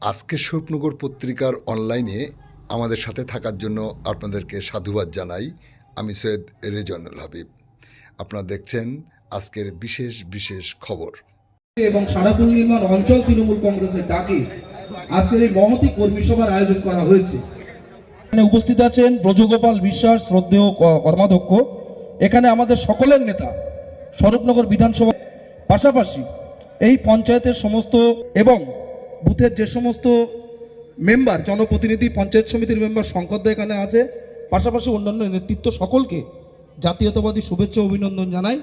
আজকে স্বরূপনগর পত্রিকার অনলাইনে আমাদের সাথে থাকার জন্য আপনাদেরকে সাধুবাদ জানাই। আমি সৈয়দ রেজওয়ানুল হাবিব। আপনারা দেখছেন আজকের বিশেষ বিশেষ খবর। এবং সারাপুর নির্মাণ অঞ্চল তৃণমূল কংগ্রেসের ডাকে আজকের এই মহতী কর্মী সভার আয়োজন করা হয়েছে। এখানে উপস্থিত আছেন ব্রজগোপাল বিশ্বাস, শ্রদ্ধেয় কর্মাধ্যক্ষ। এখানে আমাদের সকলের নেতা স্বরূপনগর বিধানসভা, পাশাপাশি এই পঞ্চায়েতের সমস্ত এবং বুথের যে সমস্ত মেম্বার, জনপ্রতিনিধি, পঞ্চায়েত সমিতির মেম্বার শঙ্করদা এখানে আছে, পাশাপাশি অন্যান্য নেতৃত্ব সকলকে জাতীয়তাবাদী শুভেচ্ছা অভিনন্দন জানাই।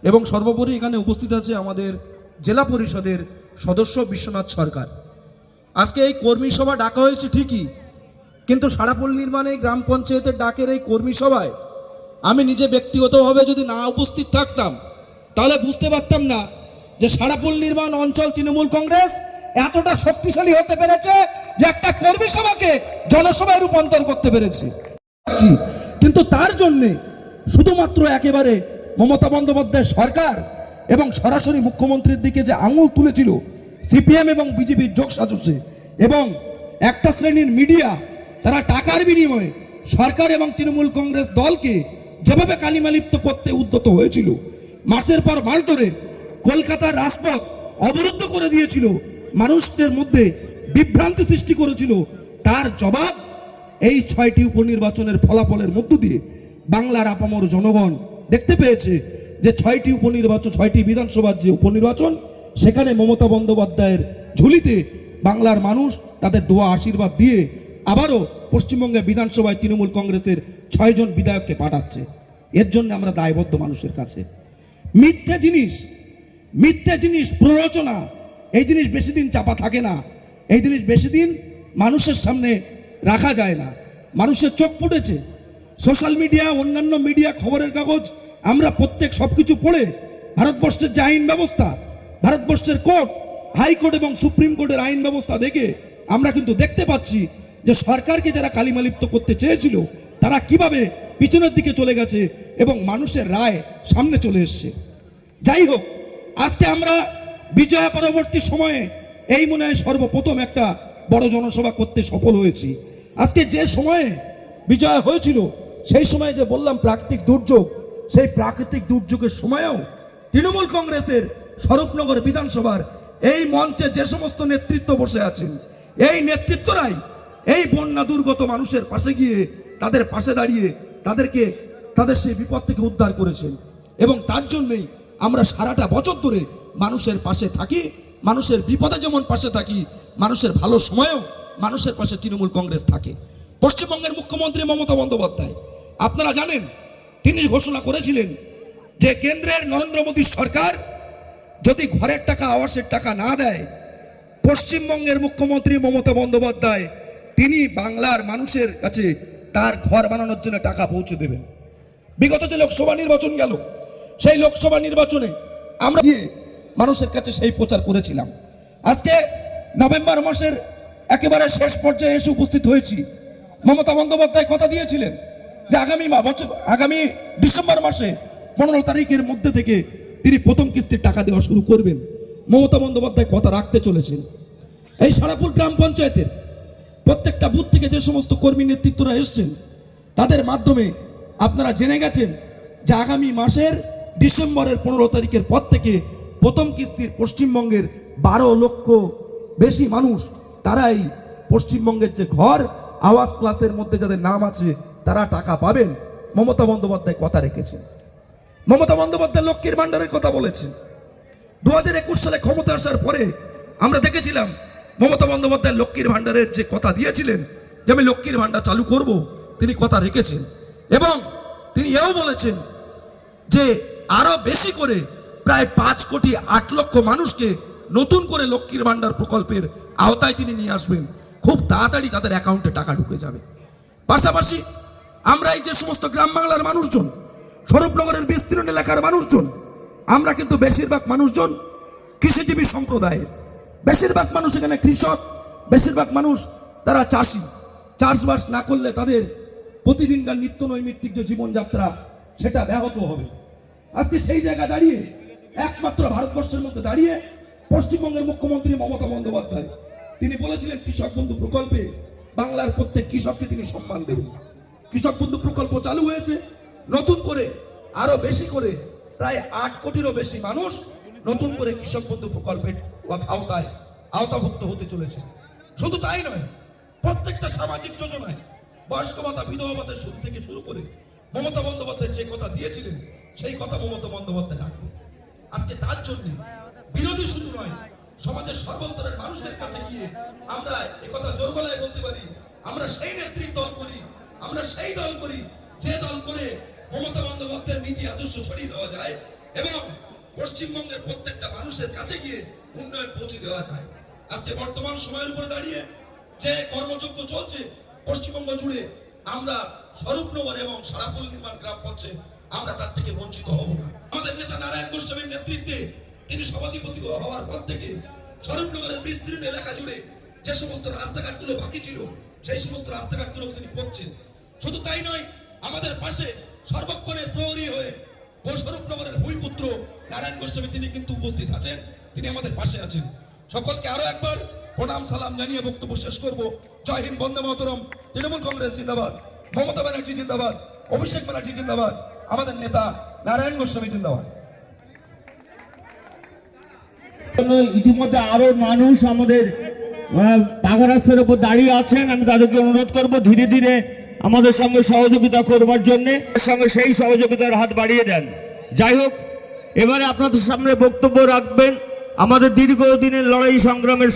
এবং সর্বোপরি এখানে উপস্থিত আছে আমাদের জেলা পরিষদের সদস্য বিশ্বনাথ সরকার। আজকে এই কর্মী সভা ডাকা হয়েছে ঠিকই, কিন্তু সারাপুর নির্মাণে গ্রাম পঞ্চায়েতের ডাকের এই কর্মী সভায় আমি নিজে ব্যক্তিগতভাবে যদি না উপস্থিত থাকতাম তাহলে বুঝতে পারতাম না যে সারাপুর নির্মাণ অঞ্চল তৃণমূল কংগ্রেস এতটা শক্তিশালী হতে পেরেছে যে একটা কর্মী সভাকে জনসভায় রূপান্তর করতে পেরেছে। কিন্তু তার জন্যে শুধুমাত্র একেবারে মমতা বন্দ্যোপাধ্যায় সরকার এবং সরাসরি মুখ্যমন্ত্রীর দিকে যে আঙুল তুলেছিল সিপিএম এবং বিজেপির যোগ সাজসে, এবং একটা শ্রেণীর মিডিয়া তারা টাকার বিনিময়ে সরকার এবং তৃণমূল কংগ্রেস দলকে যেভাবে কালিমালিপ্ত করতে উদ্যত হয়েছিল, মাসের পর মাস ধরে কলকাতার রাজপথ অবরুদ্ধ করে দিয়েছিল, মানুষদের মধ্যে বিভ্রান্তি সৃষ্টি করেছিল, তার জবাব এই 6টি উপনির্বাচনের ফলাফলের মধ্য দিয়ে বাংলার আপামর জনগণ দেখতে পেয়েছে যে 6টি উপনির্বাচন, 6টি বিধানসভার যে উপনির্বাচন, সেখানে মমতা বন্দ্যোপাধ্যায়ের ঝুলিতে বাংলার মানুষ তাদের দোয়া আশীর্বাদ দিয়ে আবারও পশ্চিমবঙ্গে বিধানসভায় তৃণমূল কংগ্রেসের 6 জন বিধায়ককে পাঠাচ্ছে। এর জন্য আমরা দায়বদ্ধ মানুষের কাছে। মিথ্যে জিনিস প্ররোচনা, এই জিনিস বেশি দিন চাপা থাকে না, এই জিনিস বেশি দিন মানুষের সামনে রাখা যায় না। মানুষের চোখ ফুটেছে, সোশ্যাল মিডিয়া, অন্যান্য মিডিয়া, খবরের কাগজ, আমরা প্রত্যেক সবকিছু পড়ে ভারতবর্ষের যে আইন ব্যবস্থা, ভারতবর্ষের কোর্ট, হাইকোর্ট এবং সুপ্রিম কোর্টের আইন ব্যবস্থা দেখে আমরা কিন্তু দেখতে পাচ্ছি যে সরকারকে যারা কালিমালিপ্ত করতে চেয়েছিল তারা কিভাবে পিছনের দিকে চলে গেছে এবং মানুষের রায় সামনে চলে এসছে। যাই হোক, আজকে আমরা বিজয় পরবর্তী সময়ে এই মনে হয় সর্বপ্রথম একটা বড় জনসভা করতে সফল হয়েছি। আজকে যে সময়ে বিজয় হয়েছিল, সেই সময়ে যে বললাম প্রাকৃতিক দুর্যোগ, সেই প্রাকৃতিক দুর্যোগের সময়েও তৃণমূল কংগ্রেসের স্বরূপনগর বিধানসভার এই মঞ্চে যে সমস্ত নেতৃত্ব বসে আছেন, এই নেতৃত্বরাই এই বন্যা দুর্গত মানুষের পাশে গিয়ে তাদের পাশে দাঁড়িয়ে তাদের সেই বিপদ থেকে উদ্ধার করেছেন। এবং তার জন্যই আমরা সারাটা বছর ধরে মানুষের পাশে থাকি, মানুষের বিপদে যেমন পাশে থাকি, মানুষের ভালো সময়েও মানুষের পাশে তৃণমূল কংগ্রেস থাকে। পশ্চিমবঙ্গের মুখ্যমন্ত্রী মমতা বন্দ্যোপাধ্যায়, আপনারা জানেন, তিনি ঘোষণা করেছিলেন যে কেন্দ্রের নরেন্দ্র মোদীর সরকার যদি ঘরের টাকা, আবাসের টাকা না দেয়, পশ্চিমবঙ্গের মুখ্যমন্ত্রী মমতা বন্দ্যোপাধ্যায় তিনি বাংলার মানুষের কাছে তার ঘর বানানোর জন্য টাকা পৌঁছে দেবেন। বিগত যে লোকসভা নির্বাচন গেল, সেই লোকসভা নির্বাচনে আমরা গিয়ে মানুষের কাছে সেই প্রচার করেছিলাম। আজকে নভেম্বর মাসের একেবারে শেষ পর্যায়ে এসে উপস্থিত হয়েছি। মমতা বন্দ্যোপাধ্যায় কথা দিয়েছিলেন যে আগামী ডিসেম্বর মাসে 15 তারিখের মধ্যে থেকে তিনি প্রথম কিস্তির টাকা দেওয়া শুরু করবেন। মমতা বন্দ্যোপাধ্যায় কথা রাখতে চলেছেন। এই সারাপুর গ্রাম পঞ্চায়েতের প্রত্যেকটা বুথ থেকে যে সমস্ত কর্মী নেতৃত্বরা এসছেন, তাদের মাধ্যমে আপনারা জেনে গেছেন যে আগামী মাসের ডিসেম্বরের 15 তারিখের পর থেকে প্রথম কিস্তির পশ্চিমবঙ্গের 12 লক্ষ বেশি মানুষ, তারাই পশ্চিমবঙ্গের যে ঘর আবাস প্লাসের মধ্যে যাদের নাম আছে তারা টাকা পাবেন। মমতা বন্দ্যোপাধ্যায় কথা রেখেছেন। মমতা বন্দ্যোপাধ্যায় লক্ষ্মীর ভান্ডারের কথা বলেছেন। 2021 সালে ক্ষমতা আসার পরে আমরা দেখেছিলাম মমতা বন্দ্যোপাধ্যায় লক্ষ্মীর ভান্ডারের যে কথা দিয়েছিলেন যে আমি লক্ষ্মীর ভান্ডার চালু করব, তিনি কথা রেখেছেন। এবং তিনি এও বলেছেন যে আরো বেশি করে প্রায় 5,08,00,000 মানুষকে নতুন করে লক্ষ্মীর ভান্ডার প্রকল্পের আওতায় তিনি নিয়ে আসবেন। খুব তাড়াতাড়ি তাদের অ্যাকাউন্টে টাকা ঢুকে যাবে। পাশাপাশি আমরা এই যে সমস্ত গ্রাম বাংলার মানুষজন, স্বরূপনগরের বিস্তীর্ণ এলাকার মানুষজন, আমরা কিন্তু বেশিরভাগ মানুষজন কৃষিজীবী সম্প্রদায়ের, বেশিরভাগ মানুষ এখানে কৃষক, বেশিরভাগ মানুষ তারা চাষি। চাষবাস না করলে তাদের প্রতিদিনকার নিত্য নৈমিত্তিক যে জীবনযাত্রা সেটা ব্যাহত হবে। আজকে সেই জায়গা দাঁড়িয়ে, একমাত্র ভারতবর্ষের মধ্যে দাঁড়িয়ে পশ্চিমবঙ্গের মুখ্যমন্ত্রী মমতা বন্দ্যোপাধ্যায় তিনি বলেছিলেন কৃষক বন্ধু প্রকল্পে বাংলার প্রত্যেক কৃষককে তিনি সম্মান দেবেন। কৃষক বন্ধু প্রকল্প চালু হয়েছে, নতুন করে আরো বেশি করে প্রায় 8 কোটিরও বেশি মানুষ নতুন করে কৃষক বন্ধু প্রকল্পের আওতাভুক্ত হতে চলেছে। শুধু তাই নয়, প্রত্যেকটা সামাজিক যোজনায় বয়স্ক ভাতা, বিধবা ভাতার সুদ থেকে শুরু করে মমতা বন্দ্যোপাধ্যায় যে কথা দিয়েছিলেন সেই কথা মমতা বন্দ্যোপাধ্যায় রাখবে। আজকে তার জন্য বিরোধী শুধু নয়, সমাজের সর্বস্তরের মানুষের কাছে গিয়ে আমরা একথা জোর গলায় বলতে পারি, আমরা সেই নেতৃত্ব দল করি, আমরা সেই দল করি যে দল করে মমতা বন্দ্যোপাধ্যায়ের নীতি আদর্শ ছড়িয়ে দেওয়া যায় এবং পশ্চিমবঙ্গের প্রত্যেকটা মানুষের কাছে গিয়ে উন্নয়ন পৌঁছে দেওয়া যায়। আজকে বর্তমান সময়ের উপরে দাঁড়িয়ে যে কর্মযজ্ঞ চলছে পশ্চিমবঙ্গ জুড়ে, আমরা স্বরূপনগর এবং সারাপল নির্মাণ গ্রাম পঞ্চায়েত আমরা তার থেকে বঞ্চিত হব না। আমাদের নেতা নারায়ণ গোস্বামীর নেতৃত্বে তিনি সভাধিপতি হওয়ার পর থেকে স্বরূপনগরের বিস্তীর্ণ এলাকা জুড়ে যে সমস্ত রাস্তাঘাটগুলো বাকি ছিল সেই সমস্ত রাস্তাঘাটগুলো তিনি করছেন। শুধু তাই নয়, আমাদের পাশে সর্বক্ষণের প্রহরী হয়ে স্বরূপনগরের ভূমিপুত্র নারায়ণ গোস্বামী তিনি কিন্তু উপস্থিত আছেন, তিনি আমাদের পাশে আছেন। সকলকে আরো একবার প্রণাম সালাম জানিয়ে বক্তব্য শেষ করব। জয় হিন্দ, বন্দে মাতরম, তৃণমূল কংগ্রেস জিন্দাবাদ, মমতা ব্যানার্জি জিন্দাবাদ, অভিষেক ব্যানার্জি জিন্দাবাদ, আমাদের নেতা নারায়ণ গোস্বামী জিন্দাবাদ। ইতিমধ্যে আরো মানুষ আমাদের পাকা রাস্তার উপর দাঁড়িয়ে আছেন, আমি তাদেরকে অনুরোধ করব ধীরে ধীরে আমাদের সঙ্গে সহযোগিতা করবার জন্য, সঙ্গে সেই সহযোগিতার হাত বাড়িয়ে দেন। যাই হোক, এবারে আপনাদের সামনে বক্তব্য রাখবেন আমাদের দীর্ঘদিনের লড়াই সংগ্রামের